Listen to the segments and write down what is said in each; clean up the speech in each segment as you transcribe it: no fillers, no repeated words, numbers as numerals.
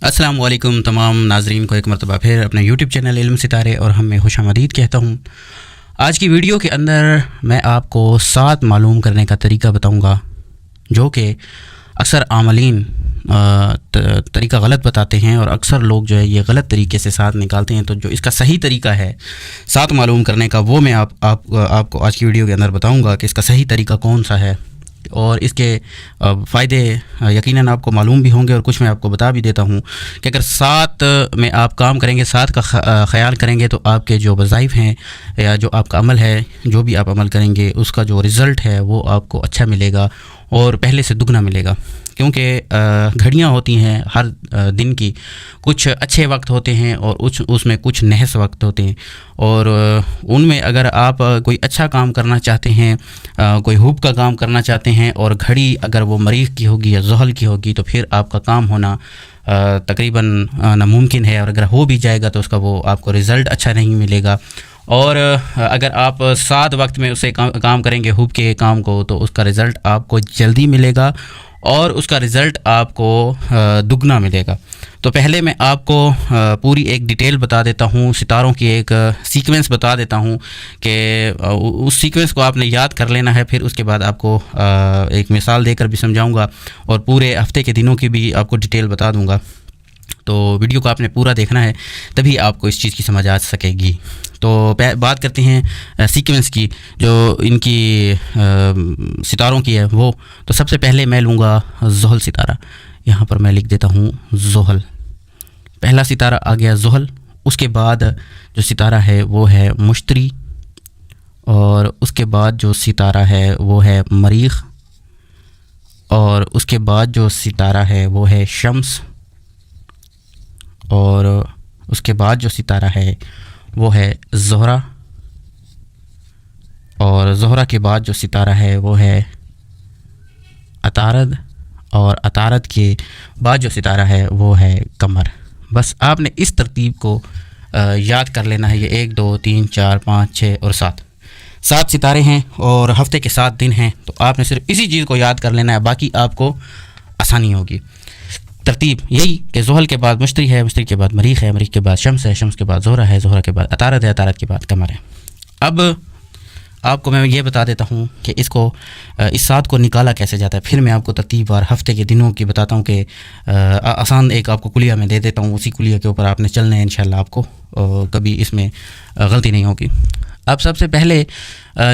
السلام علیکم تمام ناظرین کو ایک مرتبہ پھر اپنے یوٹیوب چینل علم ستارے اور ہم میں خوش آمدید کہتا ہوں۔ آج کی ویڈیو کے اندر میں آپ کو 7 معلوم کرنے کا طریقہ بتاؤں گا جو کہ اکثر عاملین طریقہ غلط بتاتے ہیں اور اکثر لوگ جو ہے یہ غلط طریقے سے 7 نکالتے ہیں۔ تو جو اس کا صحیح طریقہ ہے 7 معلوم کرنے کا وہ میں آپ کو آج کی ویڈیو کے اندر بتاؤں گا کہ اس کا صحیح طریقہ کون سا ہے، اور اس کے فائدے یقیناً آپ کو معلوم بھی ہوں گے، اور کچھ میں آپ کو بتا بھی دیتا ہوں کہ اگر 7 میں آپ کام کریں گے، 7 کا خیال کریں گے، تو آپ کے جو وظائف ہیں یا جو آپ کا عمل ہے، جو بھی آپ عمل کریں گے اس کا جو رزلٹ ہے وہ آپ کو اچھا ملے گا اور پہلے سے دگنا ملے گا۔ کیونکہ گھڑیاں ہوتی ہیں ہر دن کی، کچھ اچھے وقت ہوتے ہیں اور اس میں کچھ نحس وقت ہوتے ہیں، اور ان میں اگر آپ کوئی اچھا کام کرنا چاہتے ہیں، کوئی حب کا کام کرنا چاہتے ہیں، اور گھڑی اگر وہ مریخ کی ہوگی یا زحل کی ہوگی تو پھر آپ کا کام ہونا تقریباً ناممکن ہے، اور اگر ہو بھی جائے گا تو اس کا وہ آپ کو رزلٹ اچھا نہیں ملے گا۔ اور اگر آپ 7 وقت میں اسے کام کریں گے حب کے کام کو، تو اس کا رزلٹ آپ کو جلدی ملے گا اور اس کا رزلٹ آپ کو دگنا ملے گا۔ تو پہلے میں آپ کو پوری ایک ڈیٹیل بتا دیتا ہوں، ستاروں کی ایک سیکوینس بتا دیتا ہوں کہ اس سیکوینس کو آپ نے یاد کر لینا ہے۔ پھر اس کے بعد آپ کو ایک مثال دے کر بھی سمجھاؤں گا، اور پورے ہفتے کے دنوں کی بھی آپ کو ڈیٹیل بتا دوں گا۔ تو ویڈیو کو آپ نے پورا دیکھنا ہے، تبھی آپ کو اس چیز کی سمجھ آ سکے گی۔ تو بات کرتے ہیں سیکوینس کی، جو ان کی ستاروں کی ہے وہ۔ تو سب سے پہلے میں لوں گا زحل ستارہ، یہاں پر میں لکھ دیتا ہوں زحل۔ پہلا ستارہ آ گیا زحل۔ اس کے بعد جو ستارہ ہے وہ ہے مشتری، اور اس کے بعد جو ستارہ ہے وہ ہے مریخ، اور اس کے بعد جو ستارہ ہے وہ ہے شمس، اور اس کے بعد جو ستارہ ہے وہ ہے زہرہ، اور زہرہ کے بعد جو ستارہ ہے وہ ہے عطارد، اور عطارد کے بعد جو ستارہ ہے وہ ہے قمر۔ بس آپ نے اس ترتیب کو یاد کر لینا ہے۔ یہ 1 2 3 4 5 6 اور 7 ستارے ہیں اور ہفتے کے 7 دن ہیں، تو آپ نے صرف اسی چیز کو یاد کر لینا ہے، باقی آپ کو آسانی ہوگی۔ ترتیب یہی کہ زحل کے بعد مشتری ہے، مشتری کے بعد مریخ ہے، مریخ کے بعد شمس ہے، شمس کے بعد زہرہ ہے، زہرہ کے بعد عطارد ہے، عطارد کے بعد قمر ہے۔ اب آپ کو میں یہ بتا دیتا ہوں کہ اس 7 کو نکالا کیسے جاتا ہے، پھر میں آپ کو ترتیب وار ہفتے کے دنوں کی بتاتا ہوں کہ آسان ایک آپ کو کلیہ میں دے دیتا ہوں، اسی کلیہ کے اوپر آپ نے چلنا ہے، انشاءاللہ آپ کو کبھی اس میں غلطی نہیں ہوگی۔ اب سب سے پہلے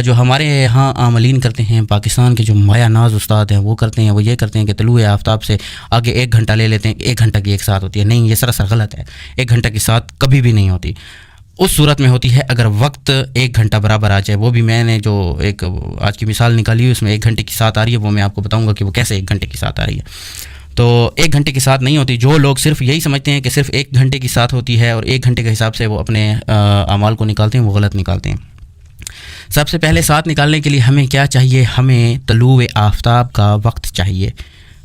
جو ہمارے ہاں عاملین کرتے ہیں، پاکستان کے جو مایا ناز استاد ہیں وہ کرتے ہیں، وہ یہ کرتے ہیں کہ طلوع آفتاب سے آگے 1 گھنٹہ لے لیتے ہیں، 1 گھنٹہ کی ایک ساتھ ہوتی ہے۔ نہیں، یہ سراسر غلط ہے۔ 1 گھنٹہ کی ساتھ کبھی بھی نہیں ہوتی۔ اس صورت میں ہوتی ہے اگر وقت 1 گھنٹہ برابر آ جائے، وہ بھی میں نے جو ایک آج کی مثال نکالی ہے اس میں 1 گھنٹے کی ساتھ آ رہی ہے، وہ میں آپ کو بتاؤں گا کہ وہ کیسے 1 گھنٹے کی ساتھ آ رہی ہے۔ تو 1 گھنٹے کی ساتھ نہیں ہوتی۔ جو لوگ صرف یہی سمجھتے ہیں کہ صرف 1 گھنٹے کی ساتھ ہوتی ہے اور 1 گھنٹے کے حساب سے وہ اپنے اعمال کو نکالتے ہیں، وہ غلط نکالتے ہیں۔ سب سے پہلے 7 نکالنے کے لیے ہمیں کیا چاہیے؟ ہمیں طلوع آفتاب کا وقت چاہیے۔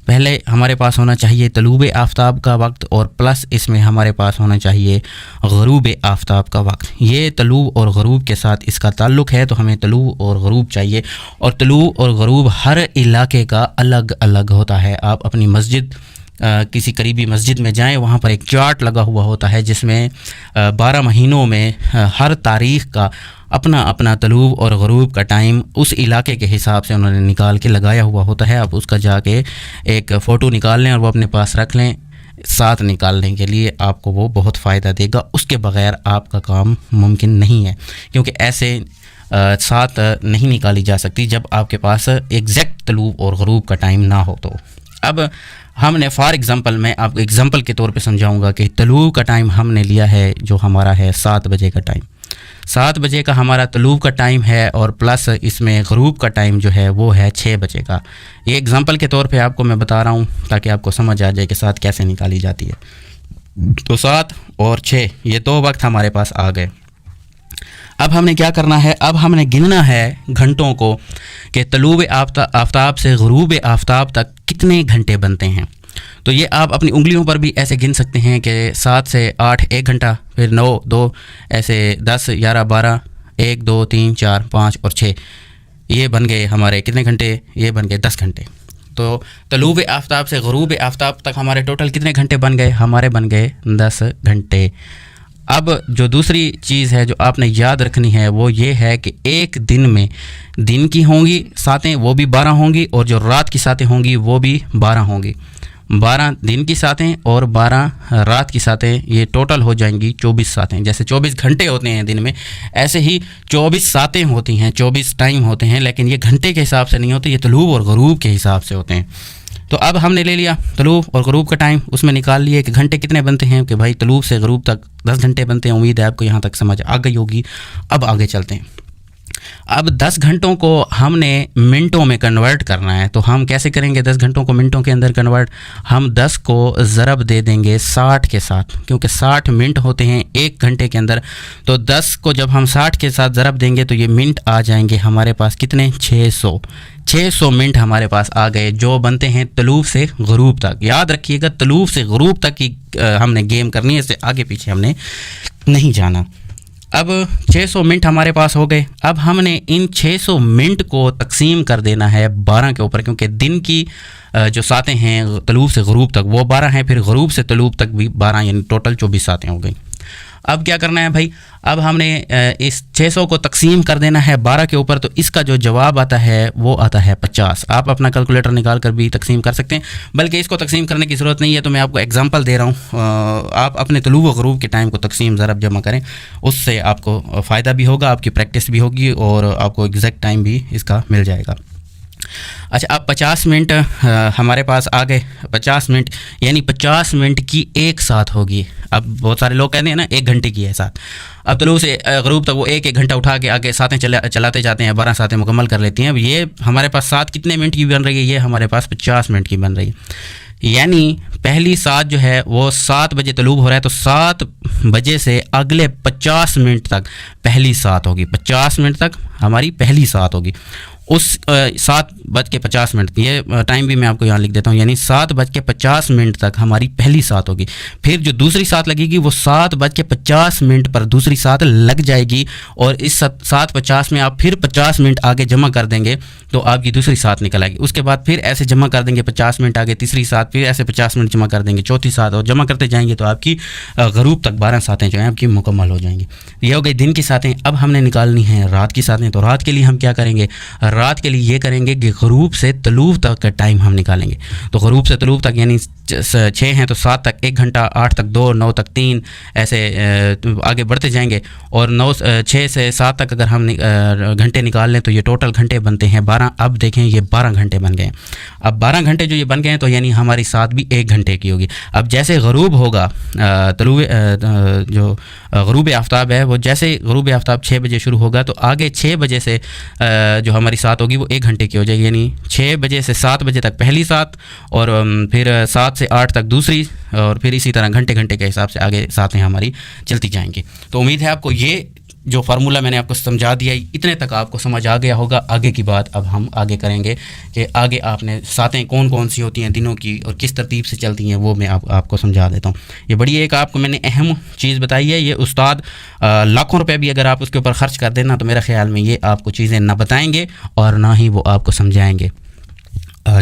پہلے ہمارے پاس ہونا چاہیے طلوع آفتاب کا وقت، اور پلس اس میں ہمارے پاس ہونا چاہیے غروب آفتاب کا وقت۔ یہ طلوع اور غروب کے ساتھ اس کا تعلق ہے، تو ہمیں طلوع اور غروب چاہیے، اور طلوع اور غروب ہر علاقے کا الگ الگ ہوتا ہے۔ آپ اپنی مسجد، کسی قریبی مسجد میں جائیں، وہاں پر ایک چارٹ لگا ہوا ہوتا ہے جس میں 12 مہینوں میں ہر تاریخ کا اپنا اپنا طلوع اور غروب کا ٹائم اس علاقے کے حساب سے انہوں نے نکال کے لگایا ہوا ہوتا ہے۔ آپ اس کا جا کے ایک فوٹو نکال لیں اور وہ اپنے پاس رکھ لیں۔ 7 نکالنے کے لیے آپ کو وہ بہت فائدہ دے گا، اس کے بغیر آپ کا کام ممکن نہیں ہے، کیونکہ ایسے 7 نہیں نکالی جا سکتی جب آپ کے پاس ایگزیکٹ طلوع اور غروب کا ٹائم نہ ہو۔ تو اب ہم نے فار ایگزامپل، میں آپ کو ایگزامپل کے طور پہ سمجھاؤں گا کہ طلوع کا ٹائم ہم نے لیا ہے جو ہمارا ہے 7 بجے کا ٹائم۔ 7 بجے کا ہمارا طلوع کا ٹائم ہے، اور پلس اس میں غروب کا ٹائم جو ہے وہ ہے 6 بجے کا۔ یہ ایگزامپل کے طور پہ آپ کو میں بتا رہا ہوں تاکہ آپ کو سمجھ آ جائے کہ 7 کیسے نکالی جاتی ہے۔ تو 7 اور 6 یہ 2 وقت ہمارے پاس آ گئے۔ اب ہم نے کیا کرنا ہے؟ اب ہم نے گننا ہے گھنٹوں کو کہ طلوع آفتاب سے غروب آفتاب تک کتنے گھنٹے بنتے ہیں۔ تو یہ آپ اپنی انگلیوں پر بھی ایسے گن سکتے ہیں کہ 7 سے 8 1 گھنٹہ، پھر 9 2، ایسے 10 11 12 1 2 3 4 5 اور 6، یہ بن گئے ہمارے کتنے گھنٹے؟ یہ بن گئے 10 گھنٹے۔ تو طلوع آفتاب سے غروب آفتاب تک ہمارے ٹوٹل کتنے گھنٹے بن گئے؟ ہمارے بن گئے 10 گھنٹے۔ اب جو دوسری چیز ہے جو آپ نے یاد رکھنی ہے وہ یہ ہے کہ ایک دن میں دن کی ہوں گی ساتیں، وہ بھی 12 ہوں گی، اور جو رات کی ساتیں ہوں گی وہ بھی 12 ہوں گی۔ 12 دن کی ساتیں اور 12 رات کی ساتیں، یہ ٹوٹل ہو جائیں گی 24 ساتیں۔ جیسے 24 گھنٹے ہوتے ہیں دن میں، ایسے ہی 24 ساتیں ہوتی ہیں، 24 ٹائم ہوتے ہیں، لیکن یہ گھنٹے کے حساب سے نہیں ہوتے، یہ طلوع اور غروب کے حساب سے ہوتے ہیں۔ تو اب ہم نے لے لیا طلوع اور غروب کا ٹائم، اس میں نکال لیے کہ گھنٹے کتنے بنتے ہیں، کہ بھائی طلوع سے غروب تک 10 گھنٹے بنتے ہیں۔ امید ہے آپ کو یہاں تک سمجھ آ گئی ہوگی۔ اب آگے چلتے ہیں۔ اب 10 گھنٹوں کو ہم نے منٹوں میں کنورٹ کرنا ہے، تو ہم کیسے کریں گے 10 گھنٹوں کو منٹوں کے اندر کنورٹ؟ ہم 10 کو ضرب دے دیں گے 60 کے ساتھ، کیونکہ 60 منٹ ہوتے ہیں ایک گھنٹے کے اندر۔ تو 10 کو جب ہم 60 کے ساتھ ضرب دیں گے تو یہ منٹ آ جائیں گے ہمارے پاس کتنے؟ 600 منٹ ہمارے پاس آ گئے، جو بنتے ہیں طلوع سے غروب تک۔ یاد رکھیے گا طلوع سے غروب تک کی ہم نے گیم کرنی ہے، اس سے آگے پیچھے ہم نے نہیں جانا۔ اب 600 منٹ ہمارے پاس ہو گئے۔ اب ہم نے ان 600 منٹ کو تقسیم کر دینا ہے 12 کے اوپر، کیونکہ دن کی جو ساتیں ہیں طلوع سے غروب تک وہ 12 ہیں، پھر غروب سے طلوع تک بھی 12، یعنی ٹوٹل 24 ساتیں ہو گئیں۔ اب کیا کرنا ہے بھائی؟ اب ہم نے اس 600 کو تقسیم کر دینا ہے 12 کے اوپر، تو اس کا جو جواب آتا ہے وہ آتا ہے 50۔ آپ اپنا کیلکولیٹر نکال کر بھی تقسیم کر سکتے ہیں، بلکہ اس کو تقسیم کرنے کی ضرورت نہیں ہے، تو میں آپ کو ایگزامپل دے رہا ہوں۔ آپ اپنے طلوع و غروب کے ٹائم کو تقسیم ضرب جمع کریں، اس سے آپ کو فائدہ بھی ہوگا، آپ کی پریکٹس بھی ہوگی، اور آپ کو ایگزیکٹ ٹائم بھی اس کا مل جائے گا۔ اچھا، اب 50 منٹ ہمارے پاس آ گئے۔ 50 منٹ یعنی 50 منٹ کی ایک ساتھ ہوگی۔ اب بہت سارے لوگ کہتے ہیں نا 1 گھنٹے کی ہے ساتھ۔ اب طلوع سے غروب تک وہ ایک گھنٹہ اٹھا کے آگے ساتیں چلاتے جاتے ہیں، 12 ساتیں مکمل کر لیتی ہیں۔ اب یہ ہمارے پاس سات کتنے منٹ کی بن رہی ہے؟ یہ ہمارے پاس 50 منٹ کی بن رہی ہے۔ یعنی پہلی سات جو ہے وہ 7 بجے طلوع ہو رہا ہے، تو 7 بجے سے اگلے 50 منٹ تک پہلی سات ہوگی۔ 50 منٹ تک ہماری پہلی سات ہوگی۔ اس 7:50 یہ ٹائم بھی میں آپ کو یہاں لکھ دیتا ہوں، یعنی 7:50 تک ہماری پہلی سات ہوگی۔ پھر جو دوسری سات لگے گی وہ 7:50 پر دوسری سات لگ جائے گی، اور اس 7:50 میں آپ پھر 50 منٹ آگے جمع کر دیں گے تو آپ کی دوسری سات نکل آئے گی۔ اس کے بعد پھر ایسے جمع کر دیں گے 50 منٹ آگے تیسری سات، پھر ایسے 50 منٹ جمع کر دیں گے چوتھی سات، اور جمع کرتے جائیں گے تو آپ کی غروب تک 12 ساتیں جو ہیں آپ کی مکمل ہو جائیں گی۔ یہ ہو گئی دن کی ساتیں۔ اب ہم نے نکالنی ہیں رات کی ساتیں، تو رات کے لیے ہم کیا کریں گے؟ رات کے لیے یہ کریں گے کہ غروب سے طلوع تک کا ٹائم ہم نکالیں گے۔ تو غروب سے طلوع تک یعنی 6 ہیں تو 7 تک 1 گھنٹہ، 8 تک 2، 9 تک 3، ایسے آگے بڑھتے جائیں گے، اور 6 سے 7 تک اگر ہم گھنٹے نکال لیں تو یہ ٹوٹل گھنٹے بنتے ہیں 12۔ اب دیکھیں یہ 12 گھنٹے بن گئے۔ اب 12 گھنٹے جو یہ بن گئے ہیں تو یعنی ہماری سات بھی 1 گھنٹے کی ہوگی۔ اب جیسے غروب ہوگا طلوع جو غروب آفتاب ہے، وہ جیسے غروب آفتاب 6 بجے شروع ہوگا تو آگے 6 بجے سے جو ہماری سات ہوگی وہ 1 گھنٹے کی ہو جائے گی، یعنی 6 بجے سے 7 بجے تک پہلی سات، اور پھر 7 سے 8 تک دوسری، اور پھر اسی طرح گھنٹے گھنٹے کے حساب سے آگے ساتیں ہماری چلتی جائیں گی۔ تو امید ہے آپ کو یہ جو فارمولہ میں نے آپ کو سمجھا دیا اتنے تک آپ کو سمجھ آ گیا ہوگا۔ آگے کی بات اب ہم آگے کریں گے کہ آگے آپ نے ساتیں کون کون سی ہوتی ہیں دنوں کی اور کس ترتیب سے چلتی ہیں، وہ میں آپ کو سمجھا دیتا ہوں۔ یہ بڑی ایک آپ کو میں نے اہم چیز بتائی ہے، یہ استاد لاکھوں روپے بھی اگر آپ اس کے اوپر خرچ کر دینا تو میرے خیال میں یہ آپ کو چیزیں نہ بتائیں گے اور نہ ہی وہ آپ کو سمجھائیں گے۔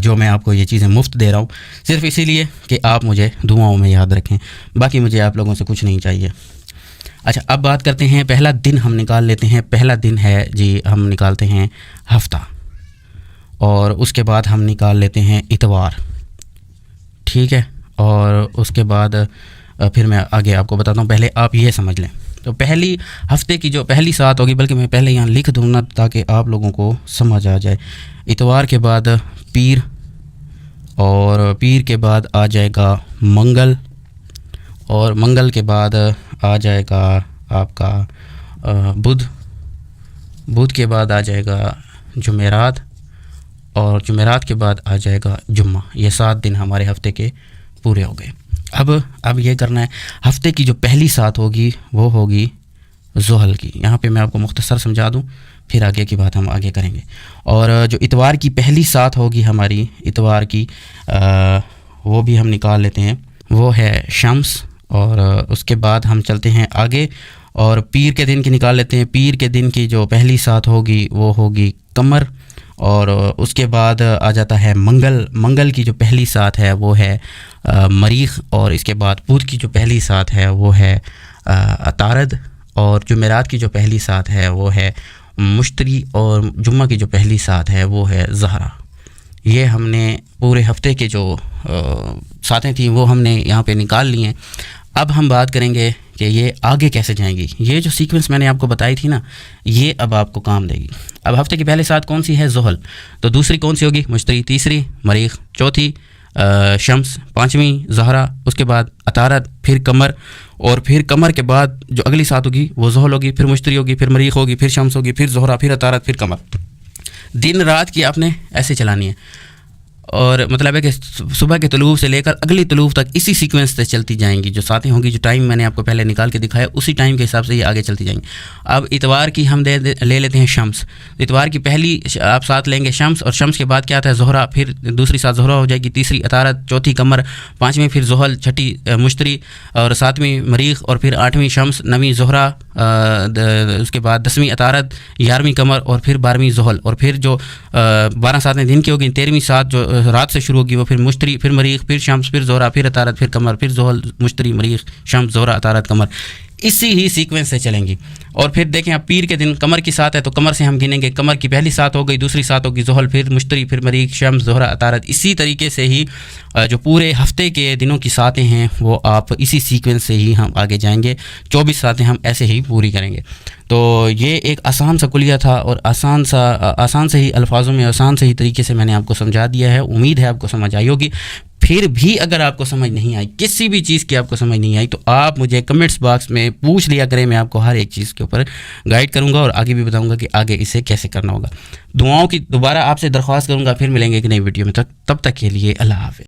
جو میں آپ کو یہ چیزیں مفت دے رہا ہوں صرف اسی لیے کہ آپ مجھے دعاؤں میں یاد رکھیں، باقی مجھے آپ لوگوں سے کچھ نہیں چاہیے۔ اچھا، اب بات کرتے ہیں پہلا دن ہم نکال لیتے ہیں۔ پہلا دن ہے جی، ہم نکالتے ہیں ہفتہ، اور اس کے بعد ہم نکال لیتے ہیں اتوار، ٹھیک ہے، اور اس کے بعد پھر میں آگے آپ کو بتاتا ہوں۔ پہلے آپ یہ سمجھ لیں، تو پہلی ہفتے کی جو پہلی سات ہوگی، بلکہ میں پہلے یہاں لکھ دوں نا تاکہ آپ لوگوں کو سمجھ آ جائے۔ اتوار کے بعد پیر، اور پیر کے بعد آ جائے گا منگل، اور منگل کے بعد آ جائے گا آپ کا بدھ، بدھ کے بعد آ جائے گا جمعرات، اور جمعرات کے بعد آ جائے گا جمعہ۔ یہ 7 دن ہمارے ہفتے کے پورے ہو گئے۔ اب یہ کرنا ہے، ہفتے کی جو پہلی سات ہوگی وہ ہوگی ذوحل کی۔ یہاں پہ میں آپ کو مختصر سمجھا دوں، پھر آگے کی بات ہم آگے کریں گے۔ اور جو اتوار کی پہلی سات ہوگی ہماری اتوار کی، وہ بھی ہم نکال لیتے ہیں، وہ ہے شمس، اور اس کے بعد ہم چلتے ہیں آگے اور پیر کے دن کی نکال لیتے ہیں۔ پیر کے دن کی جو پہلی سات ہوگی وہ ہوگی قمر، اور اس کے بعد آ جاتا ہے منگل کی جو پہلی سات ہے وہ ہے مریخ، اور اس کے بعد بدھ کی جو پہلی سات ہے وہ ہے عطارد، اور جمعرات کی جو پہلی سات ہے وہ ہے مشتری، اور جمعہ کی جو پہلی سات ہے وہ ہے زہرہ۔ یہ ہم نے پورے ہفتے کے جو ساتیں تھیں وہ ہم نے یہاں پہ نکال لی ہیں۔ اب ہم بات کریں گے کہ یہ آگے کیسے جائیں گی۔ یہ جو سیکوینس میں نے آپ کو بتائی تھی نا، یہ اب آپ کو کام دے گی۔ اب ہفتے کی پہلے سات کون سی ہے؟ زحل، تو دوسری کون سی ہوگی؟ مشتری، تیسری مریخ، چوتھی شمس، پانچویں زہرہ، اس کے بعد عطارد، پھر قمر، اور پھر قمر کے بعد جو اگلی سات ہوگی وہ زحل ہوگی، پھر مشتری ہوگی، پھر مریخ ہوگی، پھر شمس ہوگی، پھر زہرہ، پھر عطارد، پھر قمر۔ دن رات کی آپ نے ایسے چلانی ہے، اور مطلب ہے کہ صبح کے طلوع سے لے کر اگلی طلوع تک اسی سیکوینس سے چلتی جائیں گی۔ جو ساتیں ہوں گی، جو ٹائم میں نے آپ کو پہلے نکال کے دکھایا، اسی ٹائم کے حساب سے یہ آگے چلتی جائیں گی۔ اب اتوار کی ہم لے لیتے ہیں شمس۔ اتوار کی پہلی آپ ساتھ لیں گے شمس، اور شمس کے بعد کیا آتا ہے؟ زہرہ، پھر دوسری ساتھ زہرہ ہو جائے گی، تیسری عطارد، چوتھی قمر، پانچویں پھر زحل، چھٹی مشتری، اور ساتویں مریخ، اور پھر آٹھویں شمس، نویں زہرہ، اس کے بعد 10ویں عطارد، 11ویں قمر، اور پھر 12ویں زحل، اور پھر جو 12 ساتیں دن کی ہوگی، 13ویں سات جو رات سے شروع ہوگی وہ پھر مشتری، پھر مریخ، پھر شمس، پھر زہرہ، پھر عطارد، پھر قمر، پھر زحل، مشتری، مریخ، شمس، زہرہ، عطارد، قمر، اسی ہی سیکوینس سے چلیں گی۔ اور پھر دیکھیں اب پیر کے دن قمر کی سات ہے تو قمر سے ہم گنیں گے، قمر کی پہلی سات ہو گئی، دوسری سات ہوگی زحل، پھر مشتری، پھر مریخ، شمس، زہرہ، عطارد۔ اسی طریقے سے ہی جو پورے ہفتے کے دنوں کی ساتیں ہیں وہ آپ اسی سیکوینس سے ہی ہم آگے جائیں گے۔ 24 ساتیں ہم ایسے ہی پوری کریں گے۔ تو یہ ایک آسان سا کلیہ تھا، اور آسان سے ہی الفاظوں میں، آسان سے ہی طریقے سے میں نے آپ کو سمجھا دیا ہے۔ امید ہے آپ کو سمجھ آئی ہوگی۔ پھر بھی اگر آپ کو سمجھ نہیں آئی، کسی بھی چیز کی آپ کو سمجھ نہیں آئی، تو آپ مجھے کمنٹس باکس میں پوچھ لیا کریں، میں آپ کو ہر ایک چیز کے اوپر گائیڈ کروں گا، اور آگے بھی بتاؤں گا کہ آگے اسے کیسے کرنا ہوگا۔ دعاؤں کی دوبارہ آپ سے درخواست کروں گا، پھر ملیں گے ایک نئی ویڈیو میں، تب تک کے لیے اللہ حافظ۔